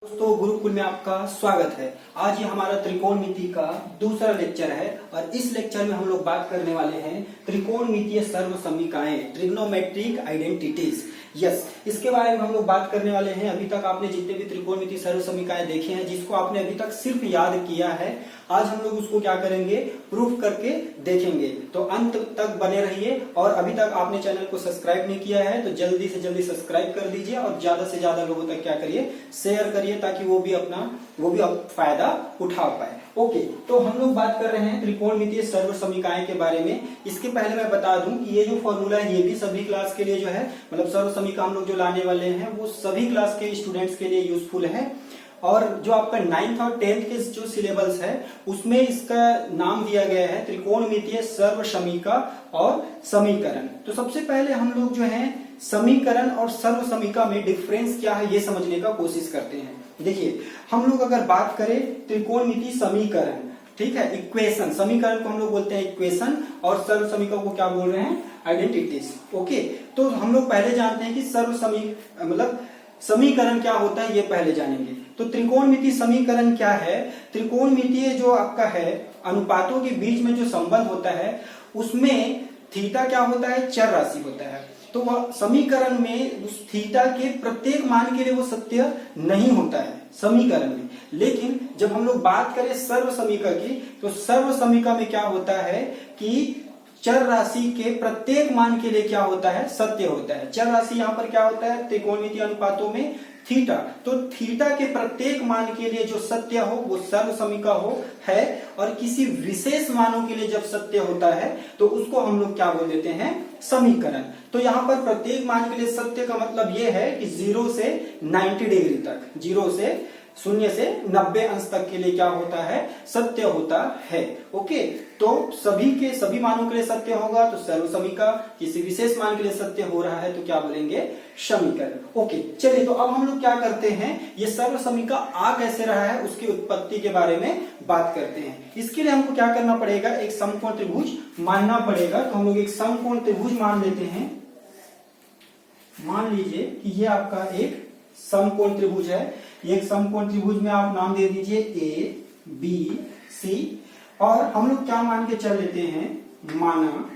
दोस्तों गुरुकुल में आपका स्वागत है। आज ये हमारा त्रिकोणमिति का दूसरा लेक्चर है और इस लेक्चर में हम लोग बात करने वाले हैं त्रिकोणमितीय सर्वसमीकाएं, ट्रिग्नोमेट्रिक आइडेंटिटीज। यस, इसके बारे में हम लोग बात करने वाले हैं। अभी तक आपने जितने भी त्रिकोणमितीय सर्वसमीकाएं देखे हैं, जिसको आपने अभी तक सिर्फ याद किया है, आज हम लोग उसको क्या करेंगे, प्रूफ करके देखेंगे। तो अंत तक बने रहिए और अभी तक आपने चैनल को सब्सक्राइब नहीं किया है तो जल्दी से जल्दी सब्सक्राइब कर दीजिए और ज्यादा से ज्यादा लोगों तक क्या करिए, शेयर करिए, ताकि वो भी फायदा उठा पाए। ओके, तो हम लोग बात कर रहे हैं त्रिकोणमितीय सर्वसमीकाएं के बारे में। इसके पहले मैं बता दूं कि ये जो फॉर्मूला है ये भी सभी क्लास के लिए जो है, मतलब सर्वसमीका हम लोग जो लाने वाले हैं वो सभी क्लास के स्टूडेंट्स के लिए यूजफुल है। और जो आपका 9th और 10th के जो सिलेबस है उसमें इसका नाम दिया गया है त्रिकोणमितीय सर्वसमीका और समीकरण। तो सबसे पहले हम लोग जो है समीकरण और सर्वसमीका में डिफरेंस क्या है ये समझने का कोशिश करते हैं। देखिए, हम लोग अगर बात करें त्रिकोणमितीय समीकरण, ठीक है, इक्वेशन, समीकरण को हम लोग बोलते हैं इक्वेशन और सर्वसमीका को क्या बोल रहे हैं, आइडेंटिटीज। ओके, तो हम लोग पहले जानते हैं कि मतलब समीकरण क्या होता है ये पहले जानेंगे। तो त्रिकोणमितीय समीकरण क्या है? त्रिकोणमितीय जो आपका है, अनुपातों के बीच में जो संबंध होता है उसमें थीटा क्या होता है, चर राशि होता है। तो वह समीकरण में उस थीटा के प्रत्येक मान के लिए वो सत्य नहीं होता है समीकरण में। लेकिन जब हम लोग बात करें सर्वसमीका की, तो सर्वसमीका में क्या होता है कि चर राशि के प्रत्येक मान के लिए क्या होता है, सत्य होता है। चर राशि यहाँ पर क्या होता है त्रिकोणमितीय अनुपातों में, थीटा। तो थीटा के प्रत्येक मान के लिए जो सत्य हो वो सर्वसमीका हो है, और किसी विशेष मानों के लिए जब सत्य होता है तो उसको हम लोग क्या बोल देते हैं, समीकरण। तो यहाँ पर प्रत्येक मान के लिए सत्य का मतलब ये है कि 0 से 90 डिग्री तक, 0 से 0 से 90 अंश तक के लिए क्या होता है, सत्य होता है। ओके, तो सभी मानों के लिए सत्य होगा तो सर्वसमीका, किसी विशेष मान के लिए सत्य हो रहा है तो क्या बोलेंगे, समीकरण। ओके, चलिए, तो अब हम लोग क्या करते हैं, ये सर्वसमीका आ कैसे रहा है उसकी उत्पत्ति के बारे में बात करते हैं। इसके लिए हमको क्या करना पड़ेगा, एक समकोण त्रिभुज मानना पड़ेगा। तो हम लोग एक समकोण त्रिभुज मान लेते हैं। मान लीजिए कि ये आपका एक समकोण त्रिभुज है। एक समकोण त्रिभुज में आप नाम दे दीजिए ए बी सी, और हम लोग क्या मान के चल लेते हैं, माना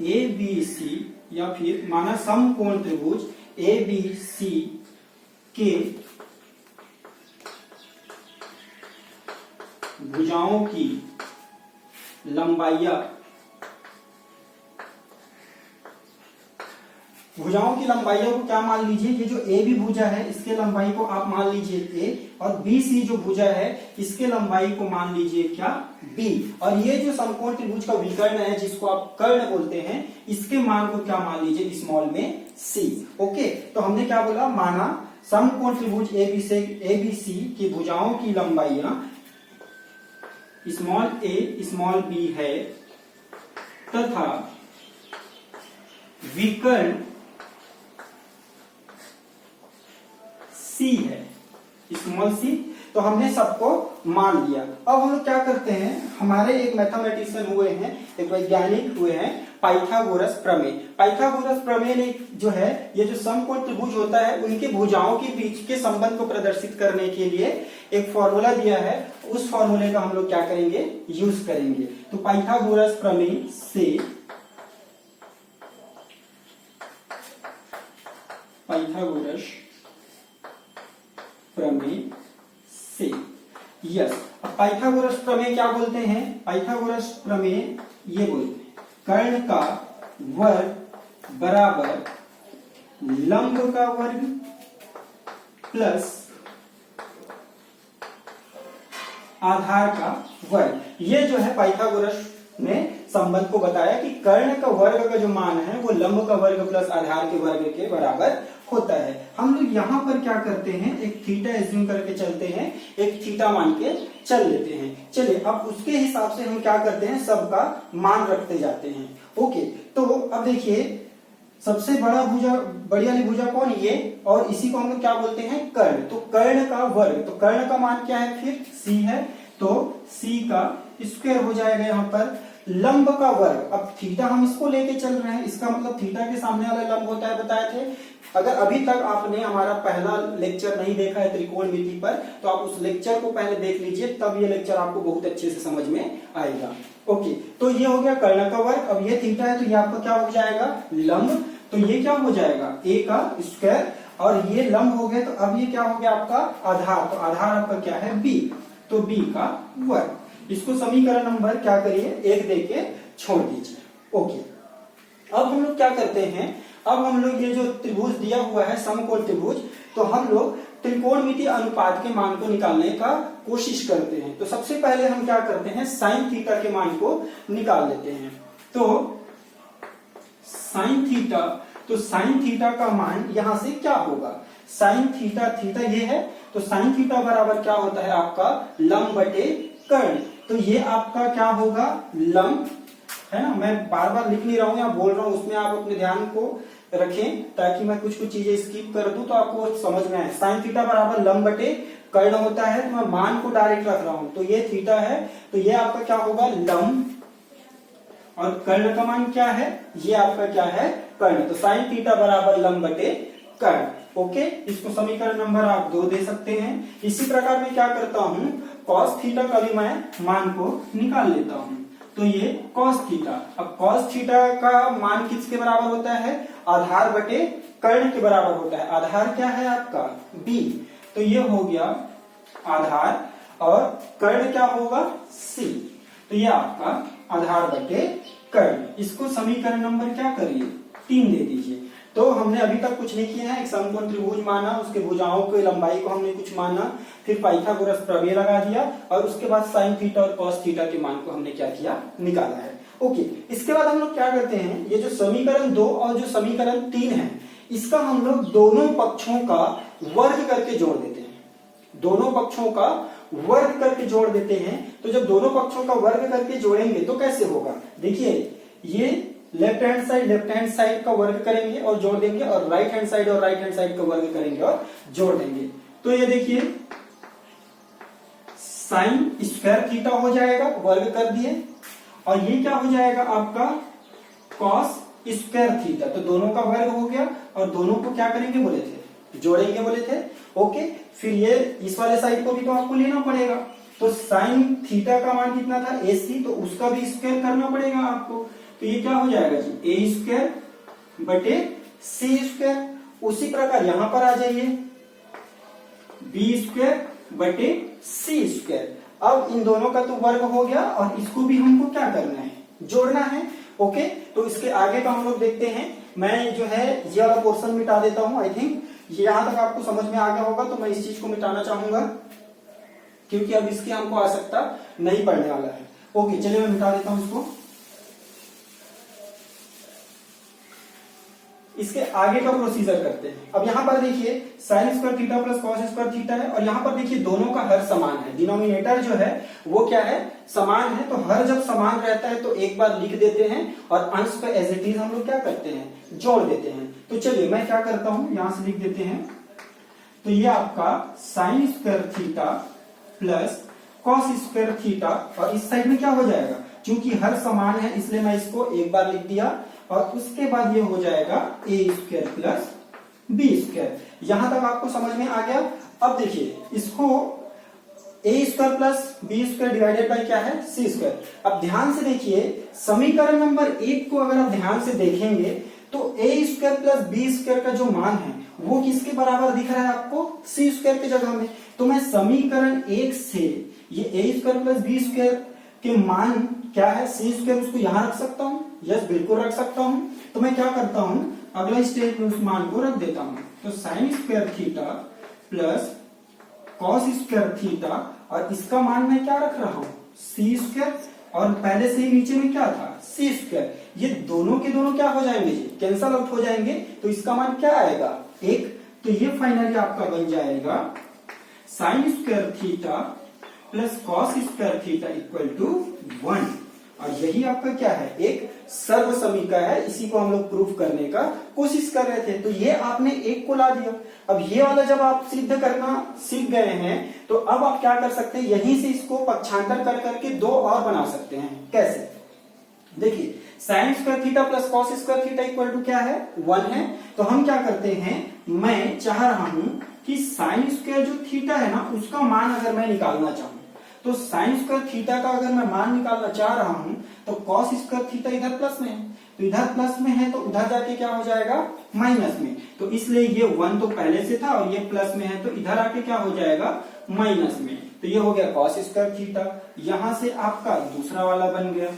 ए बी सी, या फिर माना समकोण त्रिभुज ए बी सी के भुजाओं की लंबाइयां, भुजाओं की लंबाइयों को क्या मान लीजिए, ये जो ए बी भुजा है इसके लंबाई को आप मान लीजिए ए, और बी सी जो भुजा है इसके लंबाई को मान लीजिए क्या, बी। और ये जो समकोण त्रिभुज का विकर्ण है जिसको आप कर्ण बोलते हैं, इसके मान को क्या मान लीजिए, स्मॉल में सी। ओके, तो हमने क्या बोला, माना समकोण त्रिभुज ए बी सी की भुजाओं की लंबाइयां स्मॉल ए स्मॉल बी है तथा विकर्ण सी है, स्मॉल सी। तो हमने सबको मान लिया। अब हम लोग क्या करते हैं, हमारे एक मैथमेटिशियन हुए हैं, एक वैज्ञानिक हुए हैं, पाइथागोरस प्रमेय। पाइथागोरस प्रमेय ने जो है, ये जो समकोण त्रिभुज होता है उनके भुजाओं के बीच के संबंध को प्रदर्शित करने के लिए एक फॉर्मूला दिया है। उस फॉर्मूले का हम लोग क्या करेंगे, यूज करेंगे। तो पाइथागोरस प्रमेय से, पाइथागोरस प्रमेय से, यस, पाइथागोरस प्रमेय क्या बोलते हैं, पाइथागोरस प्रमेय ये बोलते हैं कर्ण का वर्ग बराबर लंब का वर्ग प्लस आधार का वर्ग। ये जो है पाइथागोरस ने संबंध को बताया कि कर्ण का वर्ग का जो मान है वो लंब का वर्ग प्लस आधार के वर्ग के बराबर होता है। हम लोग यहाँ पर क्या करते हैं, एक थीटा एज्यूम करके चलते हैं, एक थीटा मान के चल लेते हैं। चलिए, अब उसके हिसाब से हम क्या करते हैं, सबका मान रखते जाते हैं। ओके, तो अब देखिए, सबसे बड़ी वाली भुजा कौन, ये, और इसी को हम लोग क्या बोलते हैं, कर्ण। तो कर्ण का वर्ग, तो कर्ण का मान क्या है, फिर सी है, तो सी का स्क्वायर हो जाएगा यहाँ पर लंब का वर्ग। अब थीटा हम इसको लेके चल रहे हैं, इसका मतलब थीटा के सामने वाला लंब होता है, बताए थे। अगर अभी तक आपने हमारा पहला लेक्चर नहीं देखा है त्रिकोणमिति पर, तो आप उस लेक्चर को पहले देख लीजिए, तब ये लेक्चर आपको बहुत अच्छे से समझ में आएगा। ओके, तो ये हो गया कर्ण का वर्ग। अब ये थीटा है, तो ये आपका क्या हो जाएगा, लंब। तो ये क्या हो जाएगा, ए का स्क्वायर, और ये लंब हो गया, तो अब ये क्या हो गया आपका आधार। तो आधार आपका क्या है, बी, तो बी का वर्ग। इसको समीकरण नंबर क्या करिए, 1 देके छोड़ दीजिए। ओके, अब हम लोग क्या करते हैं, अब हम लोग ये जो त्रिभुज दिया हुआ है समकोण त्रिभुज, तो हम लोग त्रिकोणमिति अनुपात के मान को निकालने का कोशिश करते हैं। तो सबसे पहले हम क्या करते हैं, साइन थीटा के मान को निकाल लेते हैं। तो साइन थीटा, तो साइन थीटा का मान यहां से क्या होगा, साइन थीटा, थीटा ये है, तो साइन थीटा बराबर क्या होता है आपका लंब बटे कर्ण। तो ये आपका क्या होगा, लंब है ना। मैं बार बार लिख नहीं रहा हूं या बोल रहा हूं, उसमें आप अपने ध्यान को रखें, ताकि मैं कुछ कुछ चीजें स्किप कर दूं तो आपको समझ में आए। साइन थीटा बराबर लंब बटे कर्ण होता है, तो मैं मान को डायरेक्ट रख रहा हूं। तो ये थीटा है, तो ये आपका क्या होगा, लंब, और कर्ण का मान क्या है, ये आपका क्या है, कर्ण। तो साइन थीटा बराबर लंब बटे कर्ण। ओके, इसको समीकरण नंबर आप 2 दे सकते हैं। इसी प्रकार मैं क्या करता हूं, कॉस थीटा का भी मैं मान को निकाल लेता हूं। तो ये कॉस थीटा, अब कॉस थीटा का मान किसके बराबर होता है, आधार बटे कर्ण के बराबर होता है। आधार क्या है आपका, बी, तो ये हो गया आधार, और कर्ण क्या होगा, सी। तो ये आपका आधार बटे कर्ण। इसको समीकरण नंबर क्या करिए, 3 दे दीजिए। तो हमने अभी तक कुछ नहीं किया है, एक समकोण त्रिभुज माना, उसके भुजाओं की लंबाई को हमने कुछ माना, फिर पाइथागोरस प्रमेय लगा दिया, और उसके बाद साइन थीटा और कॉस थीटा के मान को हमने क्या किया, निकाला है। ओके, इसके बाद हम लोग क्या करते हैं, ये जो समीकरण 2 और जो समीकरण 3 है, इसका हम लोग दोनों पक्षों का वर्ग करके जोड़ देते हैं। दोनों पक्षों का वर्ग करके जोड़ देते हैं। तो जब दोनों पक्षों का वर्ग करके जोड़ेंगे तो कैसे होगा, देखिए, ये लेफ्ट हैंड साइड का वर्ग करेंगे और जोड़ देंगे, और राइट हैंड साइड और राइट हैंड साइड का वर्ग करेंगे और जोड़ देंगे। तो ये देखिए साइन स्क्वायर थीटा हो जाएगा, वर्ग कर दिए, और ये क्या हो जाएगा आपका कॉस स्क्वायर थीटा। तो दोनों का वर्ग हो गया, और दोनों को क्या करेंगे बोले थे, जोड़ेंगे बोले थे। ओके, फिर ये इस वाले साइड को भी तो आपको लेना पड़ेगा। तो साइन थीटा का मान कितना था, AC, तो उसका भी स्क्वायर करना पड़ेगा आपको। तो ये क्या हो जाएगा जी, ए स्क्वायर बटे सी स्क्वायर। उसी प्रकार यहां पर आ जाइए, बी स्क्वायर बटे सी स्क्वायर। अब इन दोनों का तो वर्ग हो गया, और इसको भी हमको क्या करना है, जोड़ना है। ओके, तो इसके आगे का हम लोग देखते हैं। मैं जो है ये वाला पोर्शन मिटा देता हूं। आई थिंक यहां तक आपको समझ में आ गया होगा, तो मैं इस चीज को मिटाना चाहूंगा, क्योंकि अब इसकी हमको आवश्यकता नहीं पड़ने वाला है। ओके, चलिए मैं मिटा देता हूं इसको। इसके आगे का प्रोसीजर करते हैं। अब यहां पर देखिए sine square theta plus cos square theta है, और यहां पर देखिए दोनों का हर समान है, डिनोमिनेटर जो है वो क्या है, समान है। तो हर जब समान रहता है तो एक बार लिख देते हैं, और अंश पे एज इट इज हम लोग क्या करते हैं, जोड़ देते हैं। तो चलिए मैं क्या करता हूं, यहां से लिख देते हैं। तो ये आपका sign square theta plus cos square theta, और इस साइड में क्या हो जाएगा, चूंकि हर समान है इसलिए मैं इसको एक बार लिख दिया, और उसके बाद ये हो जाएगा ए स्क्वायर प्लस बी स्क्वायर। यहां तक आपको समझ में आ गया। अब देखिए इसको a square plus b square divided by क्या है, सी स्क्वायर। अब ध्यान से देखिए, समीकरण नंबर 1 को अगर आप ध्यान से देखेंगे तो ए स्क्वायर प्लस बी स्क्वायर का जो मान है वो किसके बराबर दिख रहा है आपको, सी स्क्वायर की जगह में। तो मैं समीकरण 1 से ये ए स्क्वायर प्लस बी स्क्वायर के मान क्या है, सी स्क्वायर, उसको यहां रख सकता हूं। यस, बिल्कुल रख सकता हूं। तो मैं क्या करता हूं, अगला स्टेप में उस मान को रख देता हूं। तो sign square theta plus cos square theta, और इसका मान मैं क्या रख रहा हूं, सी स्क्वायर, और पहले से ही नीचे में क्या था, सी स्क्वायर। ये दोनों के दोनों क्या हो जाएंगे जी, कैंसल आउट हो जाएंगे। तो इसका मान क्या आएगा, 1। तो ये फाइनली आपका बन जाएगा sine square theta plus cos square theta equal to 1। और यही आपका क्या है, एक सर्व समीकरण है। इसी को हम लोग प्रूफ करने का कोशिश कर रहे थे। तो ये आपने 1 को ला दिया। अब ये वाला जब आप सिद्ध करना सीख गए हैं, तो अब आप क्या कर सकते हैं, यहीं से इसको पक्षांतर कर करके 2 और बना सकते हैं। कैसे, देखिए sine square theta plus cos square theta equal to क्या है 1 है। तो हम क्या करते हैं, मैं चाह रहा हूं कि साइन स्क्वायर जो थीटा है ना उसका मान अगर मैं निकालना चाहूं तो साइन स्क्वायर थीटा का अगर मैं मान निकालना चाह रहा हूं तो कॉस स्क्वायर थीटा इधर प्लस में है, तो इधर प्लस में है तो उधर जाके क्या हो जाएगा माइनस में। तो इसलिए ये 1 तो पहले से था और ये प्लस में है तो इधर आके क्या हो जाएगा माइनस में। तो ये हो गया कॉस स्क्वायर थीटा, यहां से आपका दूसरा वाला बन गया।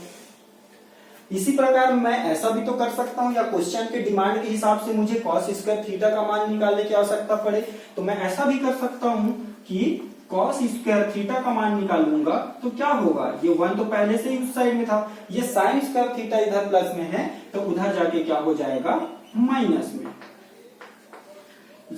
इसी प्रकार मैं ऐसा भी तो कर सकता हूं, या क्वेश्चन के डिमांड के हिसाब से मुझे कॉस स्क्वायर थीटा का मान निकालने की आवश्यकता पड़े तो मैं ऐसा भी कर सकता हूं कि कॉस स्क्वायर थीटा का मान निकालूंगा तो क्या होगा, ये 1 तो पहले से ही उस साइड में था, ये साइन स्क्वायर थीटा इधर प्लस में है तो उधर जाके क्या हो जाएगा माइनस में।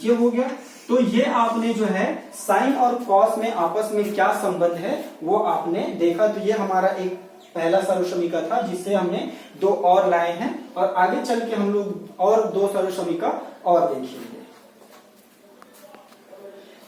ये हो गया। तो ये आपने जो है साइन और कॉस में आपस में क्या संबंध है वो आपने देखा। तो ये हमारा एक पहला सरल समीका था जिससे हमने 2 और लाए हैं और आगे चल के हम लोग और 2 सरल समीका और देखेंगे।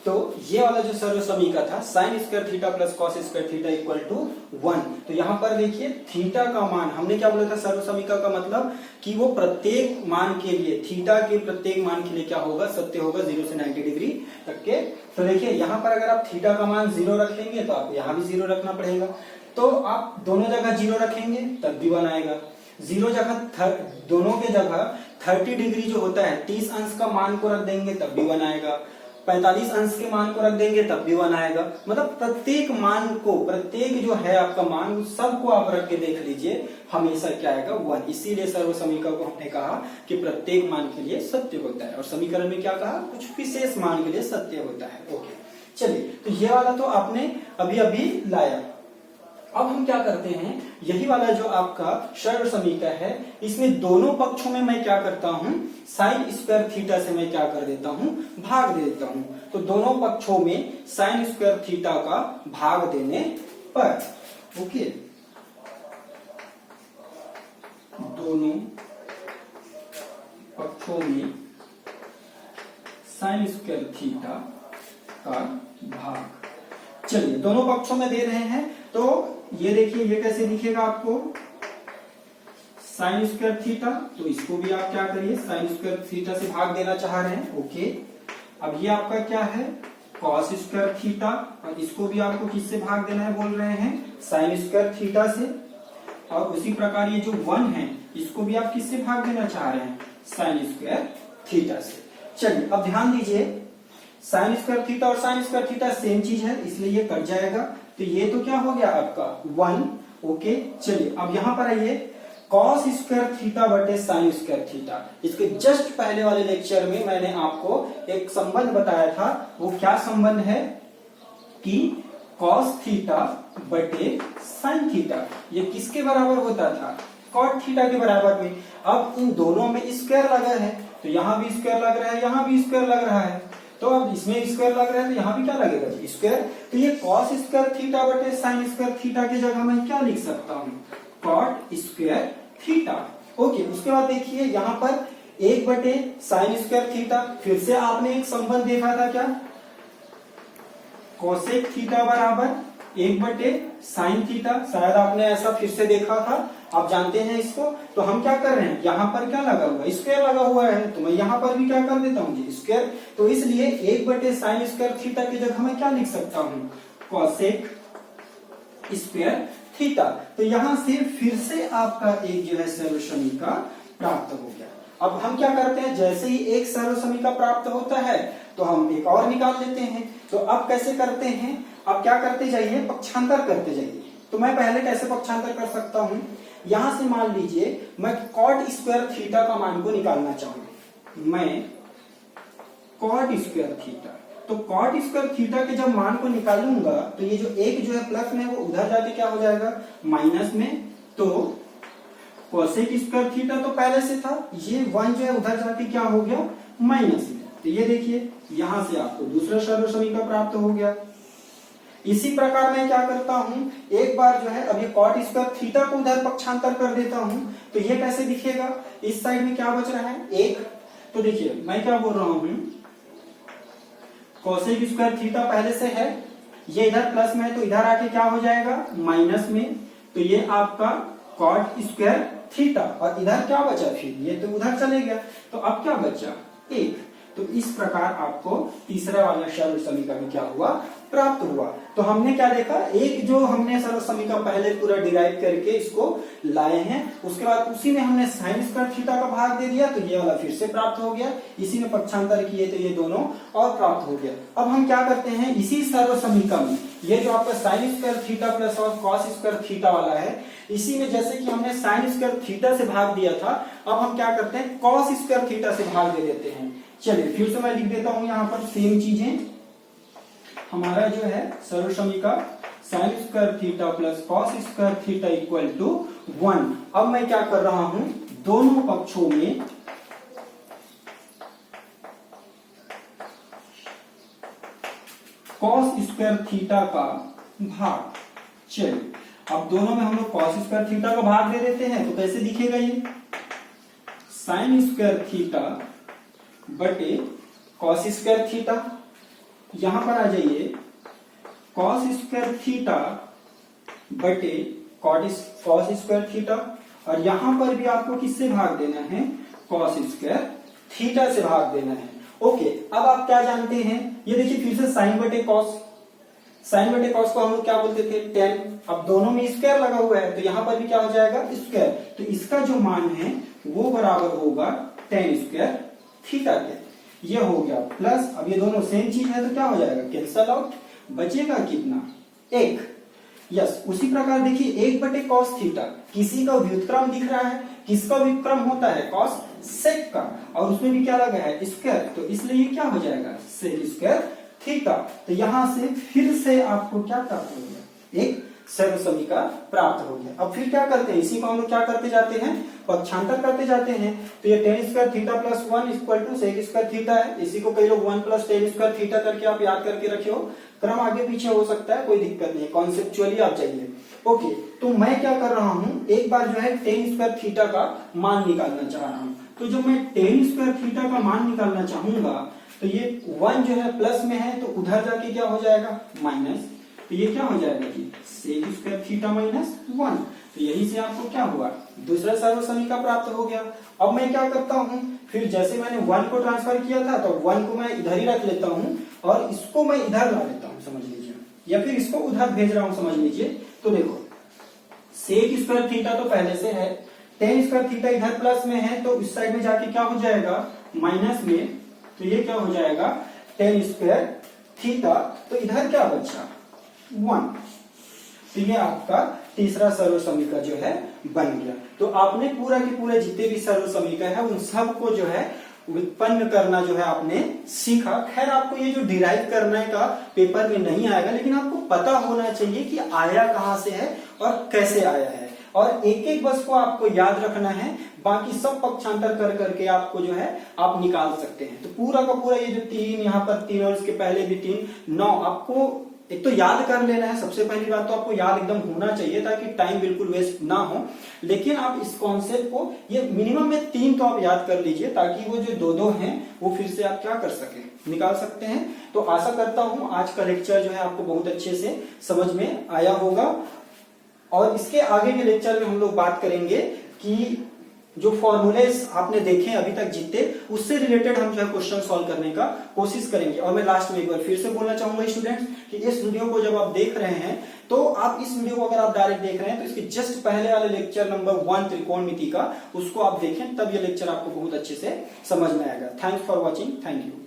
तो ये वाला जो सरल समीका था sine square theta plus cos square theta equal to 1। तो यहां पर देखिए थीटा का मान हमने क्या बोला था, सरल समीका का मतलब कि वो प्रत्येक मान के लिए थीटा के प्रत्येक मान के लिए क्या होगा, सत्य होगा 0 से 90 डिग्री तक के। तो देखिए यहाँ पर अगर आप थीटा का मान 0 रखेंगे तो आपको यहाँ भी 0 रखना पड़ेगा। तो आप दोनों जगह 0 रखेंगे तब भी 1 आएगा। 0 जगह दोनों के जगह 30 डिग्री जो होता है 30 अंश का मान को रख देंगे तब भी 1 आएगा। 45 अंश के मान को रख देंगे तब भी 1 आएगा। मतलब प्रत्येक मान को, प्रत्येक जो है आपका मान सबको आप रख के देख लीजिए हमेशा क्या आएगा 1। इसीलिए सर्व समीकरण को हमने कहा कि प्रत्येक मान के लिए सत्य होता है। और समीकरण में क्या कहा, कुछ विशेष मान के लिए सत्य होता है। ओके चलिए, तो ये वाला तो आपने अभी अभी लाया। अब हम क्या करते हैं, यही वाला जो आपका सर्व समीकरण है इसमें दोनों पक्षों में मैं क्या करता हूं, साइन स्क्वायर थीटा से मैं क्या कर देता हूं, भाग दे देता हूं। तो दोनों पक्षों में साइन स्क्वायर थीटा का भाग देने पर, ओके, दोनों पक्षों में साइन स्क्वायर थीटा का भाग। चलिए दोनों पक्षों में दे रहे हैं तो ये देखिए ये कैसे दिखेगा आपको, साइन स्क्वायर थीटा, तो इसको भी आप क्या करिए साइन स्क्वायर थीटा से भाग देना चाह रहे हैं। ओके, अब ये आपका क्या है कॉस स्क्वायर थीटा, और इसको भी आपको किससे भाग देना है बोल रहे हैं, साइन स्क्वायर थीटा से। और उसी प्रकार ये जो 1 है इसको भी आप किससे भाग देना चाह रहे हैं, साइन स्क्वायर थीटा से। चलिए अब ध्यान दीजिए, साइन स्क्वायर थीटा और साइन स्क्वायर थीटा सेम चीज है इसलिए ये कट जाएगा। तो ये तो क्या हो गया आपका 1। ओके चलिए अब यहां पर आइए, कॉस स्क्वायर थीटा बटे साइन स्क्वायर थीटा। इसके जस्ट पहले वाले लेक्चर में मैंने आपको एक संबंध बताया था। वो क्या संबंध है कि कॉस थीटा बटे साइन थीटा ये किसके बराबर होता था, कॉट थीटा के बराबर में। अब इन दोनों में स्क्वायर लगा है तो यहां भी स्क्वायर लग रहा है, यहां भी स्क्वायर लग रहा है। तो अब इसमें स्क्वायर लग रहा है तो यहाँ भी क्या लगेगा स्क्वायर। तो ये कॉस स्क्वायर थीटा बटे साइन स्क्वायर थीटा की जगह मैं क्या लिख सकता हूँ, कॉट स्क्वायर थीटा। ओके, उसके बाद देखिए यहाँ पर 1 बटे साइन स्क्वायर थीटा, फिर से आपने एक संबंध देखा था क्या, कोसेक थीटा बराबर 1 बटे साइन थीटा। शायद आपने ऐसा फिर से देखा था, आप जानते हैं इसको। तो हम क्या कर रहे हैं, यहाँ पर क्या लगा हुआ है, स्क्वायर लगा हुआ है, तो मैं यहाँ पर भी क्या कर देता हूँ स्क्वायर। तो इसलिए 1 बटे साइन स्क्वायर थीटा की जगह मैं क्या लिख सकता हूँ, कोसेक स्क्वायर थीटा। तो यहां से फिर से आपका एक जो है सर्व समीका प्राप्त हो गया। अब हम क्या करते हैं, जैसे ही एक सर्व समीका प्राप्त होता है तो हम एक और निकाल लेते हैं। तो अब कैसे करते हैं, अब क्या करते जाइए, पक्षांतर करते जाइए। तो मैं पहले कैसे पक्षांतर कर सकता हूं, यहां से मान लीजिए मैं कॉट स्क्वायर थीटा का मान को निकालना चाहूंगा, मैं कॉट स्क्वायर थीटा। तो कॉट स्क्वायर थीटा के जब मान को निकालूंगा तो ये जो एक जो है प्लस में वो उधर जाके क्या हो जाएगा माइनस में। तो कोसेक स्क्वायर थीटा तो पहले से था, ये 1 जो है उधर जाके क्या हो गया माइनस में। तो ये देखिए यहां से आपको दूसरा सर्व समीका प्राप्त हो गया। इसी प्रकार मैं क्या करता हूं, एक बार जो है अब ये कॉट स्क्वायर थीटा को उधर पक्षांतर कर देता हूं। तो ये कैसे दिखेगा, इस साइड में क्या बच रहा है 1। तो देखिए मैं क्या बोल रहा हूं, कोसेक स्क्वायर थीटा पहले से है, ये इधर प्लस में है तो इधर आके क्या हो जाएगा माइनस में। तो ये आपका कॉट स्क्वायर थीटा, और इधर क्या बचा, फिर ये तो उधर चले गया, तो अब क्या बचा, 1। तो इस प्रकार आपको तीसरा वाला सर्व समीकरण क्या हुआ, प्राप्त हुआ। तो हमने क्या देखा, एक जो हमने सर्व समीकरण पहले पूरा डिराइव करके इसको लाए हैं, उसके बाद उसी में हमने साइन स्क्वायर थीटा का भाग दे दिया, तो ये वाला फिर से प्राप्त हो गया, इसी में पक्षांतर किए तो ये दोनों और प्राप्त हो गया। अब हम क्या करते हैं, इसी सर्व समीकरण में ये जो आपका साइन स्क्वायर थीटा प्लस और कॉस स्क्वायर थीटा वाला है, इसी में जैसे कि हमने साइन स्क्वायर थीटा से भाग दिया था, अब हम क्या करते हैं, कॉस स्क्वायर थीटा से भाग दे देते हैं। चलिए फिर से मैं लिख देता हूं यहाँ पर सेम चीजें। हमारा जो है सर्व समीकरण sine square theta plus cos square theta equal to 1। अब मैं क्या कर रहा हूं, दोनों पक्षों में कॉस स्क्वायर थीटा का भाग। चलिए अब दोनों में हम लोग कॉस स्क्वायर थीटा का भाग दे देते हैं, तो कैसे दिखेगा ये, साइन स्क्वायर थीटा बटे कॉस स्क्वायर थीटा। यहां पर आ जाइए, कॉस स्क्वायर थीटा बटे कॉस स्क्वायर थीटा, और यहां पर भी आपको किससे भाग देना है, कॉस स्क्वायर थीटा से भाग देना है। ओके, अब आप क्या जानते हैं, ये देखिए फिर से साइन बटे कॉस, साइन बटे कॉस को हम लोग क्या बोलते थे, टेन। अब दोनों में स्क्वायर लगा हुआ है, तो यहां पर भी क्या हो जाएगा, स्क्वायर। तो इसका जो मान है वो बराबर होगा टेन स्क्वायर थीटा के। ये हो गया प्लस, अब ये दोनों सेम चीज है तो क्या हो जाएगा, कैंसल आउट, बचेगा कितना, 1। यस, उसी प्रकार देखिए 1 बटे कॉस थीटा, किसी का व्युत्क्रम दिख रहा है, किसका व्युत्क्रम होता है, कॉस सेक का, और उसमें भी क्या लगा है, स्क्वायर, तो इसलिए ये क्या हो जाएगा, सेक स्क्वायर थीटा। तो यहां से फिर से आपको क्या प्राप्त हो गया, एक सर्व समीकरण प्राप्त हो गया। अब फिर क्या करते हैं, इसी को हम लोग क्या करते जाते हैं, पक्षांतर करते जाते हैं। तो ये tan square theta plus 1 equal to sec square theta है, इसी को कई लोग 1 प्लस टेन स्क्वायर थीटा करके आप याद करके रखे हो, क्रम आगे पीछे हो सकता है, कोई दिक्कत नहीं, कॉन्सेप्चुअली आप चाहिए। ओके, तो मैं क्या कर रहा हूं, एक बार जो है टेन स्क्वायर थीटा का मान निकालना चाह रहा हूं। तो जब मैं टेन स्क्वायर थीटा का मान निकालना चाहूंगा, तो ये 1 जो है प्लस में है, तो उधर जाके क्या हो जाएगा, माइनस, तो ये क्या हो जाएगा कि सेक स्क्वायर थीटा माइनस 1। तो यही से आपको क्या हुआ, दूसरा सर्व समीकरण प्राप्त हो गया। अब मैं क्या करता हूं, फिर जैसे मैंने 1 को ट्रांसफर किया था, तो 1 को मैं इधर ही रख लेता हूं, और इसको मैं इधर ला लेता हूं, समझ लीजिए, या फिर इसको उधर भेज रहा हूं, समझ लीजिए। तो देखो सेक स्क्वायर थीटा तो पहले से है, टेन स्क्वायर थीटा इधर प्लस में है, तो इस साइड में जाके क्या हो जाएगा, माइनस में, तो ये क्या हो जाएगा, टेन स्क्वायर थीटा, तो इधर क्या बचा, 1। तो ये आपका तीसरा सर्व समीकरण जो है बन गया। तो आपने पूरा के पूरे जितने भी सर्व समीकरण है उन सबको जो है उत्पन्न करना जो है आपने सीखा। खैर आपको ये जो डिराइव करने का पेपर में नहीं आएगा, लेकिन आपको पता होना चाहिए कि आया कहां से है और कैसे आया है, और एक एक बस को आपको याद रखना है, बाकी सब पक्षांतर कर करके आपको जो है आप निकाल सकते हैं। तो पूरा का पूरा ये जो 3 यहाँ पर 3 और इसके पहले भी 3, 9 आपको एक तो याद कर लेना है। सबसे पहली बात तो आपको याद एकदम होना चाहिए ताकि टाइम बिल्कुल वेस्ट ना हो। लेकिन आप इस कॉन्सेप्ट को ये मिनिमम में 3 तो आप याद कर लीजिए, ताकि वो जो 2-2 हैं वो फिर से आप क्या कर सके, निकाल सकते हैं। तो आशा करता हूं आज का लेक्चर जो है आपको बहुत अच्छे से समझ में आया होगा, और इसके आगे के लेक्चर में हम लोग बात करेंगे कि जो फॉर्मूलेस आपने देखे अभी तक जितने, उससे रिलेटेड हम जो है क्वेश्चन सॉल्व करने का कोशिश करेंगे। और मैं लास्ट में एक बार फिर से बोलना चाहूंगा स्टूडेंट्स कि इस वीडियो को जब आप देख रहे हैं, तो आप इस वीडियो को अगर आप डायरेक्ट देख रहे हैं तो इसके जस्ट पहले वाले लेक्चर नंबर 1 त्रिकोणमिति का, उसको आप देखें, तब ये लेक्चर आपको बहुत अच्छे से समझ में आएगा। Thanks for watching, thank you.